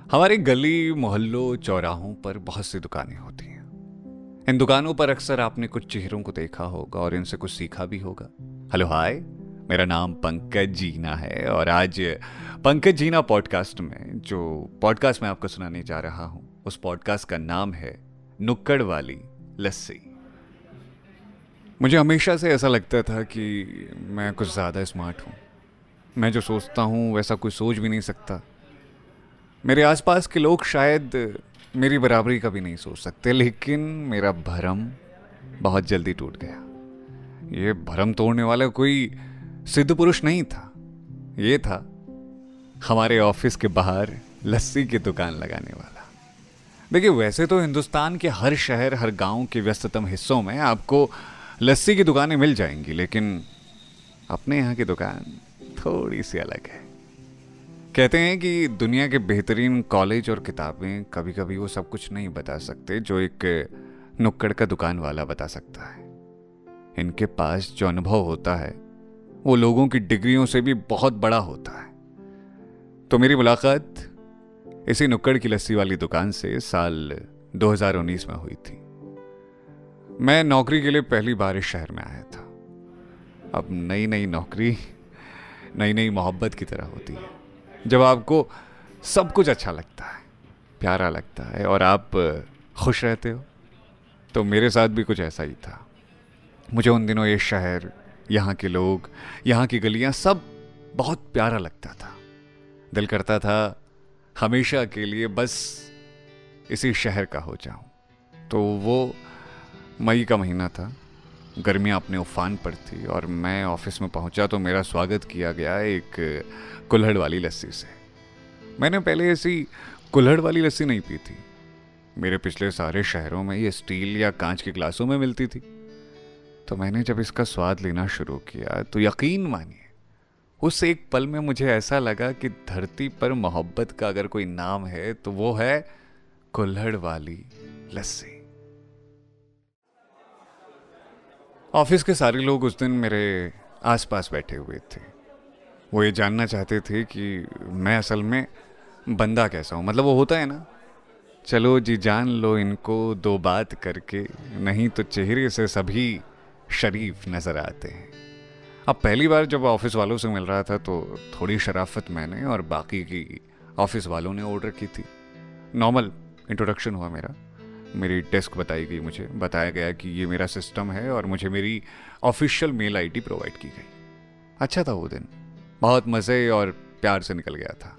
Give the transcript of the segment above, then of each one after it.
हमारी गली, मोहल्लों, चौराहों पर बहुत सी दुकानें होती हैं। इन दुकानों पर अक्सर आपने कुछ चेहरों को देखा होगा और इनसे कुछ सीखा भी होगा। हेलो हाय, मेरा नाम पंकज जीना है और आज पंकज जीना पॉडकास्ट में जो पॉडकास्ट मैं आपको सुनाने जा रहा हूं, उस पॉडकास्ट का नाम है नुक्कड़ वाली लस्सी। मुझे हमेशा से ऐसा लगता था कि मैं कुछ ज़्यादा स्मार्ट हूँ। मैं जो सोचता हूँ वैसा कोई सोच भी नहीं सकता। मेरे आसपास के लोग शायद मेरी बराबरी का भी नहीं सोच सकते, लेकिन मेरा भरम बहुत जल्दी टूट गया। ये भरम तोड़ने वाला कोई सिद्ध पुरुष नहीं था, ये था हमारे ऑफिस के बाहर लस्सी की दुकान लगाने वाला। देखिए, वैसे तो हिंदुस्तान के हर शहर, हर गांव के व्यस्ततम हिस्सों में आपको लस्सी की दुकानें मिल जाएंगी, लेकिन अपने यहाँ की दुकान थोड़ी सी अलग है। कहते हैं कि दुनिया के बेहतरीन कॉलेज और किताबें कभी कभी वो सब कुछ नहीं बता सकते जो एक नुक्कड़ का दुकान वाला बता सकता है। इनके पास जो अनुभव होता है वो लोगों की डिग्रियों से भी बहुत बड़ा होता है। तो मेरी मुलाकात इसी नुक्कड़ की लस्सी वाली दुकान से साल 2019 में हुई थी। मैं नौकरी के लिए पहली बार इस शहर में आया था। अब नई नई नौकरी नई नई मोहब्बत की तरह होती है। जब आपको सब कुछ अच्छा लगता है, प्यारा लगता है और आप खुश रहते हो, तो मेरे साथ भी कुछ ऐसा ही था। मुझे उन दिनों ये शहर, यहाँ के लोग, यहाँ की गलियाँ सब बहुत प्यारा लगता था। दिल करता था हमेशा के लिए बस इसी शहर का हो जाऊं। तो वो मई का महीना था, गर्मियाँ अपने उफान पर थी और मैं ऑफिस में पहुंचा तो मेरा स्वागत किया गया एक कुल्हड़ वाली लस्सी से। मैंने पहले ऐसी कुल्हड़ वाली लस्सी नहीं पी थी। मेरे पिछले सारे शहरों में ये स्टील या कांच के ग्लासों में मिलती थी। तो मैंने जब इसका स्वाद लेना शुरू किया तो यकीन मानिए, उस एक पल में मुझे ऐसा लगा कि धरती पर मोहब्बत का अगर कोई नाम है तो वो है कुल्हड़ वाली लस्सी। ऑफिस के सारे लोग उस दिन मेरे आसपास बैठे हुए थे। वो ये जानना चाहते थे कि मैं असल में बंदा कैसा हूँ। मतलब वो होता है ना, चलो जी जान लो इनको दो बात करके, नहीं तो चेहरे से सभी शरीफ नजर आते हैं। अब पहली बार जब ऑफिस वालों से मिल रहा था तो थोड़ी शराफत मैंने और बाकी की ऑफिस वालों ने ऑर्डर की थी। नॉर्मल इंट्रोडक्शन हुआ मेरा, मेरी डेस्क बताई गई, मुझे बताया गया कि ये मेरा सिस्टम है और मुझे मेरी ऑफिशियल मेल आईडी प्रोवाइड की गई। अच्छा था वो दिन, बहुत मज़े और प्यार से निकल गया था।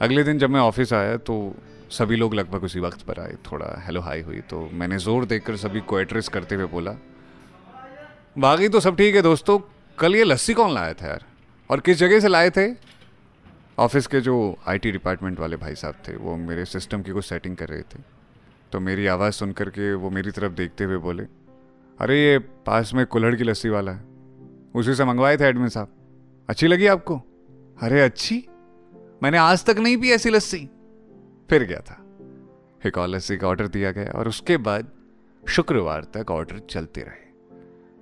अगले दिन जब मैं ऑफिस आया तो सभी लोग लगभग उसी वक्त पर आए। थोड़ा हेलो हाय हुई तो मैंने जोर देकर सभी को एड्रेस करते हुए बोला, बाकी तो सब ठीक है दोस्तों, कल ये लस्सी कौन लाया था यार, और किस जगह से लाए थे? ऑफिस के जो आईटी डिपार्टमेंट वाले भाई साहब थे वो मेरे सिस्टम की कुछ सेटिंग कर रहे थे। तो मेरी आवाज़ सुन करके वो मेरी तरफ देखते हुए बोले, अरे ये पास में कुल्हड़ की लस्सी वाला है, उसी से मंगवाए थे एडमिन साहब, अच्छी लगी आपको? अरे अच्छी, मैंने आज तक नहीं पी ऐसी लस्सी। फिर गया था, एक और लस्सी का ऑर्डर दिया गया और उसके बाद शुक्रवार तक ऑर्डर चलते रहे।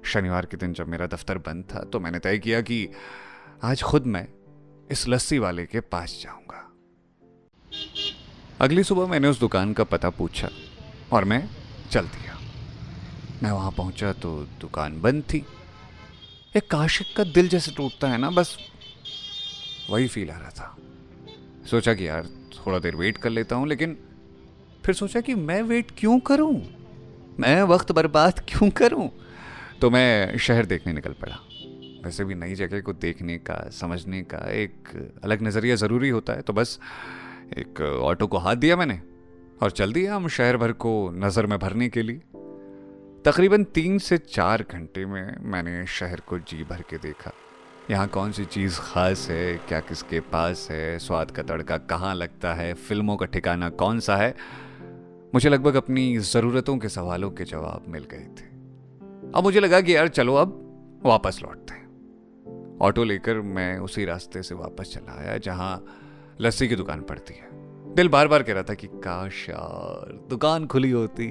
शनिवार के दिन जब मेरा दफ्तर बंद था तो मैंने तय किया कि आज खुद मैं इस लस्सी वाले के पास जाऊंगा। अगली सुबह मैंने उस दुकान का पता पूछा और मैं चल दिया। मैं वहां पहुंचा तो दुकान बंद थी। एक काशिक का दिल जैसे टूटता है ना, बस वही फील आ रहा था। सोचा कि यार थोड़ा देर वेट कर लेता हूं, लेकिन फिर सोचा कि मैं वेट क्यों करूं, मैं वक्त बर्बाद क्यों करूं। तो मैं शहर देखने निकल पड़ा। वैसे भी नई जगह को देखने का, समझने का एक अलग नज़रिया ज़रूरी होता है। तो बस एक ऑटो को हाथ दिया मैंने और चल दिया हम शहर भर को नज़र में भरने के लिए। तकरीबन 3 से 4 घंटे में मैंने शहर को जी भर के देखा। यहाँ कौन सी चीज़ ख़ास है, क्या किसके पास है, स्वाद का तड़का कहाँ लगता है, फिल्मों का ठिकाना कौन सा है। मुझे लगभग अपनी ज़रूरतों के सवालों के जवाब मिल गए थे। अब मुझे लगा कि यार चलो अब वापस लौटते हैं। ऑटो लेकर मैं उसी रास्ते से वापस चला आया जहाँ लस्सी की दुकान पड़ती है। दिल बार बार कह रहा था कि काश यार दुकान खुली होती।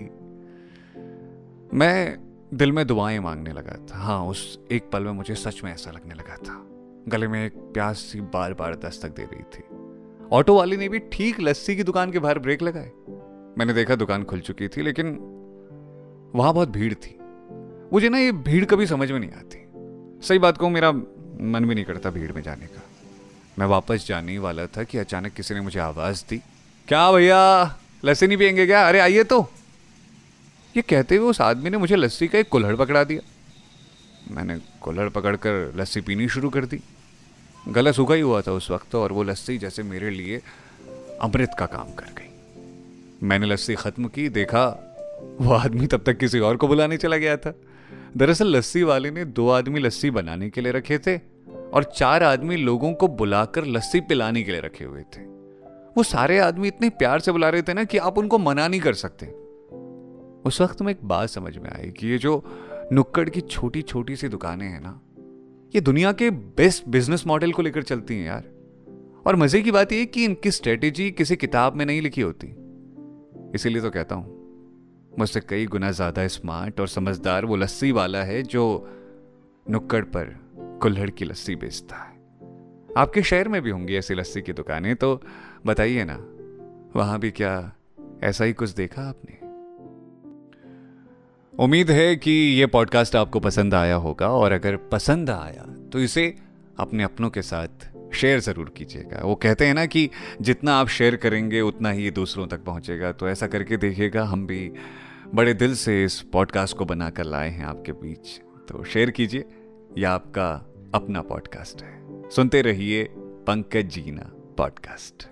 मैं दिल में दुआएं मांगने लगा था। हाँ, उस एक पल में मुझे सच में ऐसा लगने लगा था। गले में एक प्यास सी बार बार दस्तक दे रही थी ऑटो वाले ने भी ठीक लस्सी की दुकान के बाहर ब्रेक लगाए। मैंने देखा दुकान खुल चुकी थी, लेकिन वहां बहुत भीड़ थी। मुझे ना ये भीड़ कभी समझ में नहीं आती। सही बात कहूं, मेरा मन भी नहीं करता भीड़ में जाने का। मैं वापस जाने ही वाला था कि अचानक किसी ने मुझे आवाज दी, क्या भैया लस्सी नहीं पियेंगे क्या? अरे आइए तो। ये कहते हुए उस आदमी ने मुझे लस्सी का एक कुल्हड़ पकड़ा दिया। मैंने कुल्हड़ पकड़कर लस्सी पीनी शुरू कर दी। गला सूखा ही हुआ था उस वक्त, और वो लस्सी जैसे मेरे लिए अमृत का काम कर गई। मैंने लस्सी खत्म की, देखा वो आदमी तब तक किसी और को बुलाने चला गया था। दरअसल लस्सी वाले ने 2 आदमी लस्सी बनाने के लिए रखे थे और 4 आदमी लोगों को बुलाकर लस्सी पिलाने के लिए रखे हुए थे। वो सारे आदमी इतने प्यार से बुला रहे थे ना कि आप उनको मना नहीं कर सकते। उस वक्त में एक बात समझ में आई कि ये जो नुक्कड़ की छोटी छोटी सी दुकानें हैं ना, ये दुनिया के बेस्ट बिजनेस मॉडल को लेकर चलती हैं यार। और मजे की बात यह कि इनकी स्ट्रेटेजी किसी किताब में नहीं लिखी होती। इसीलिए तो कहता हूं, मुझसे कई गुना ज्यादा स्मार्ट और समझदार वो लस्सी वाला है जो नुक्कड़ पर कुल्हड़ की लस्सी बेचता है। आपके शहर में भी होंगी ऐसी लस्सी की दुकानें, तो बताइए ना, वहां भी क्या ऐसा ही कुछ देखा आपने? उम्मीद है कि ये पॉडकास्ट आपको पसंद आया होगा, और अगर पसंद आया तो इसे अपने अपनों के साथ शेयर ज़रूर कीजिएगा। वो कहते हैं ना कि जितना आप शेयर करेंगे उतना ही ये दूसरों तक पहुंचेगा। तो ऐसा करके देखिएगा, हम भी बड़े दिल से इस पॉडकास्ट को बनाकर लाए हैं आपके बीच। तो शेयर कीजिए, यह आपका अपना पॉडकास्ट है। सुनते रहिए पंकज जीना पॉडकास्ट।